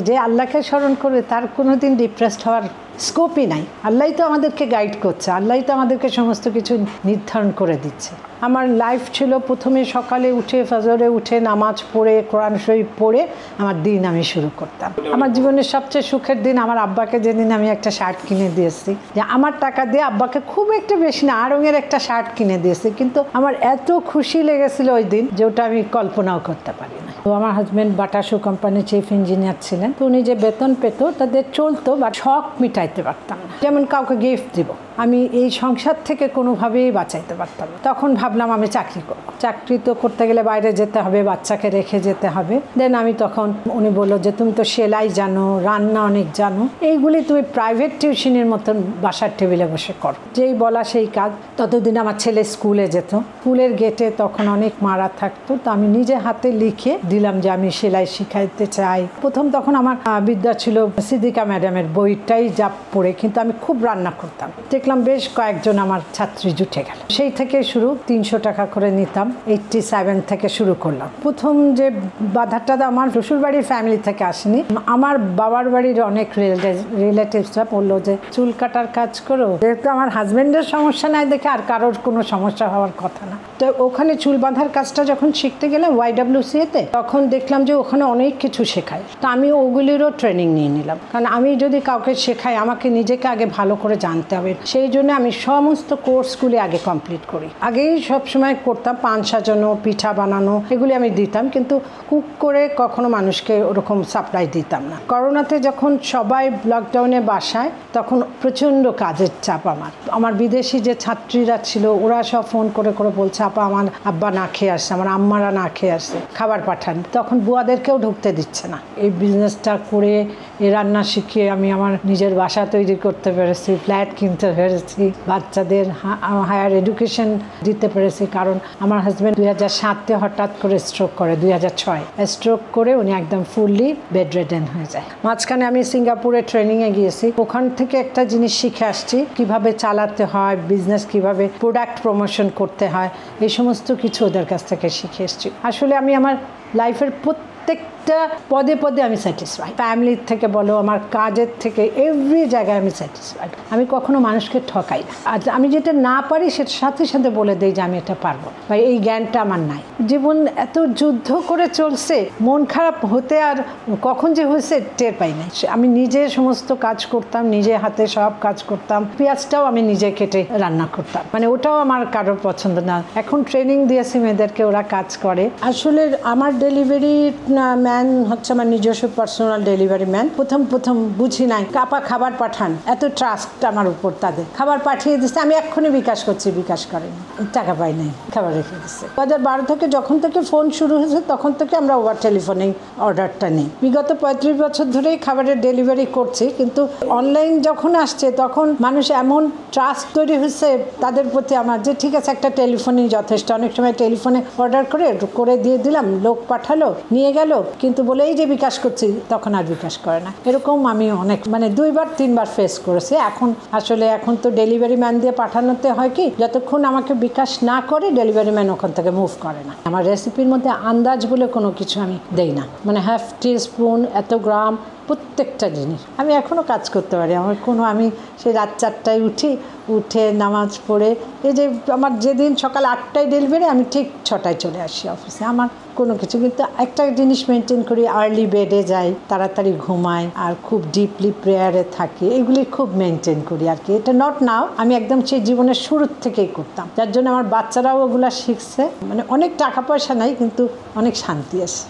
যে আল্লাহকে স্মরণ করবে তার কোনোদিন ডিপ্রেসড হওয়ার স্কোপই নাই। আল্লাহই তো আমাদেরকে গাইড করছে, আল্লাহই তো আমাদেরকে সমস্ত কিছু নির্ধারণ করে দিচ্ছে। আমার লাইফ ছিল প্রথমে সকালে উঠে ফজরে উঠে নামাজ পড়ে কোরআন শরীফ পড়ে আমার দিন আমি শুরু করতাম। আমার জীবনের সবচেয়ে সুখের দিন আমার আব্বাকে যেদিন আমি একটা শার্ট কিনে দিয়েছি, যে আমার টাকা দিয়ে আব্বাকে খুব একটা বেশি না আড়ঙের একটা শার্ট কিনে দিয়েছি, কিন্তু আমার এত খুশি লেগেছিল ওই দিন যে ওটা আমি কল্পনাও করতে পারি না। তো আমার হাজব্যান্ড বাটা শু কোম্পানির চিফ ইঞ্জিনিয়ার ছিলেন, তো উনি যে বেতন পেত তাদের চলতো, বা শখ মিটাইতে পারতাম না। যেমন কাউকে গিফট দিব, আমি এই সংসার থেকে কোনোভাবেই বাঁচাইতে পারতাম না। তখন ভাবলাম আমি চাকরি করব। চাকরি তো করতে গেলে বাইরে যেতে হবে, বাচ্চাকে রেখে যেতে হবে। দেন আমি তখন উনি বললো যে তুমি তো সেলাই জানো, রান্না অনেক জানো, এইগুলি তুমি প্রাইভেট টিউশনের মতন বাসার টেবিলে বসে করো। যেই বলা সেই কাজ। ততদিন আমার ছেলে স্কুলে যেত, স্কুলের গেটে তখন অনেক মারা থাকতো, তো আমি নিজে হাতে লিখে দিলাম যে আমি সেলাই শিখাইতে চাই। প্রথম তখন আমার বিদ্যা ছিল সিদ্দিকা ম্যাডামের বইটাই যা পড়ে, কিন্তু আমি খুব রান্না করতাম। দেখলাম বেশ কয়েকজন আমার ছাত্রী জুটে গেল। সেই থেকে শুরু 300 টাকা করে নিতাম। 87 থেকে শুরু করলাম। প্রথম যে বাধাটা আমার শ্বশুরবাড়ির ফ্যামিলি থেকে আসেনি, আমার বাবার বাড়ির অনেক রিলেটিভসরা বললো যে চুল কাটার কাজ করো। যেহেতু আমার হাজব্যান্ডের সমস্যা নাই দেখে আর কারোর কোনো সমস্যা হওয়ার কথা না। তো ওখানে চুল বাঁধার কাজটা যখন শিখতে গেলাম YWCA-তে, তখন দেখলাম যে ওখানে অনেক কিছু শেখায়। তো আমি ওগুলিরও ট্রেনিং নিয়ে নিলাম, কারণ আমি যদি কাউকে শেখাই আমাকে নিজেকে আগে ভালো করে জানতে হবে। সেই জন্য আমি সমস্ত কোর্সগুলি আগে কমপ্লিট করি। আগেই সবসময় করতাম পান সাজানো, পিঠা বানানো, এগুলি আমি দিতাম, কিন্তু কুক করে কখনো মানুষকে ওরকম সাপ্লাই দিতাম না। করোনাতে যখন সবাই লকডাউনে বাসায়, তখন প্রচণ্ড কাজের চাপ। আমার বিদেশি যে ছাত্রীরা ছিল ওরা সব ফোন করে করে বলছে আপা আমার আব্বা না খেয়ে আসছে, আমার আম্মারা না খেয়ে আসছে, খাবার পাঠান। তখন বুয়াদেরকেও ঢুকতে দিচ্ছে না। এই বিজনেসটা করে এই রান্না শিখিয়ে আমি আমার নিজের বাসা তৈরি করতে পেরেছি, ফ্ল্যাট কিনতে পেরেছি, বাচ্চাদের হায়ার এডুকেশন দিতে পেরেছি। কারণ আমার হাজব্যান্ড 2007-তে হঠাৎ করে স্ট্রোক করে, 2006 স্ট্রোক করে উনি একদম ফুললি বেড রেডেন হয়ে যায়। মাঝখানে আমি সিঙ্গাপুরে ট্রেনিংয়ে গিয়েছি, ওখান থেকে একটা জিনিস শিখে আসছি, কিভাবে চালাতে হয় বিজনেস, কিভাবে প্রোডাক্ট প্রমোশন করতে হয়, এই সমস্ত কিছু ওদের কাছ থেকে শিখে এসেছি। আসলে আমি আমার লাইফের প্রত্যেকটা পদে পদে আমি স্যাটিসফাইড। ফ্যামিলির থেকে বলো, আমার কাজের থেকে, এভরি জায়গায় আমি স্যাটিসফাইড। আমি কখনো মানুষকে ঠকাই না। আর আমি যেটা না পারি সেটার সাথে সাথে বলে দিই যে আমি এটা পারবো, বা এই জ্ঞানটা আমার নাই। জীবন এত যুদ্ধ করে চলছে, মন খারাপ হতে আর কখন যে হয়েছে টের পাই নাই। আমি নিজে সমস্ত কাজ করতাম, নিজে হাতে সব কাজ করতাম। পেঁয়াজটাও আমি নিজে কেটে রান্না করতাম, মানে ওটাও আমার কারোর পছন্দ না। এখন ট্রেনিং দিয়েছি মেয়েদেরকে, ওরা কাজ করে। আসলে আমার ডেলিভারি ম্যান হচ্ছে আমার নিজস্ব পার্সোনাল ডেলিভারি ম্যান। প্রথম বুঝি নাই, কাপা খাবার পাঠান, এত ট্রাস্ট আমার উপর তাদের। খাবার পাঠিয়ে দিচ্ছে, আমি এক্ষুনি বিকাশ করছি, বিকাশ করেনি, টাকা পাই নাই, খাবার রেখে দিচ্ছে। 2012 থেকে যখন থেকে ফোন শুরু হয়েছে তখন থেকে আমরা ওভার টেলিফোনেই অর্ডারটা নিই। বিগত 35 বছর ধরেই খাবারের ডেলিভারি করছি, কিন্তু অনলাইন যখন আসছে তখন মানুষ এমন ট্রাস্ট তৈরি হয়েছে তাদের প্রতি আমার, যে ঠিক আছে একটা টেলিফোনই যথেষ্ট। অনেক সময় টেলিফোনে অর্ডার করে দিয়ে দিলাম, লোক পাঠালো, নিয়ে গেল, কিন্তু বলেই যে বিকাশ করছি, তখন আর বিকাশ করে না। এরকম আমি অনেক 2-3বার ফেস করেছি। এখন তো ডেলিভারি ম্যান দিয়ে পাঠানোতে হয় কি, যতক্ষণ আমাকে বিকাশ না করে ডেলিভারি ম্যান ওখান থেকে মুভ করে না। আমার রেসিপির মধ্যে আন্দাজ বলে কোনো কিছু আমি দেই না, হাফ টিস্পুন, এত গ্রাম, প্রত্যেকটা জিনিস আমি এখনও কাজ করতে পারি। আমি সেই রাত 4টায় উঠে নামাজ পড়ে, এই যে আমার যেদিন সকাল 8টায় ডেলিভারি, আমি ঠিক 6টায় চলে আসি অফিসে। আমার কোনো কিছু, কিন্তু একটা জিনিস মেনটেন করি, আর্লি বেডে যাই, তাড়াতাড়ি ঘুমাই, আর খুব ডিপলি প্রেয়ারে থাকি, এগুলি খুব মেনটেন করি আর কি। এটা নট নাও, আমি একদম সেই জীবনের শুরুর থেকেই করতাম, যার জন্য আমার বাচ্চারাও ওগুলো শিখছে। অনেক টাকা পয়সা নাই, কিন্তু অনেক শান্তি আছে।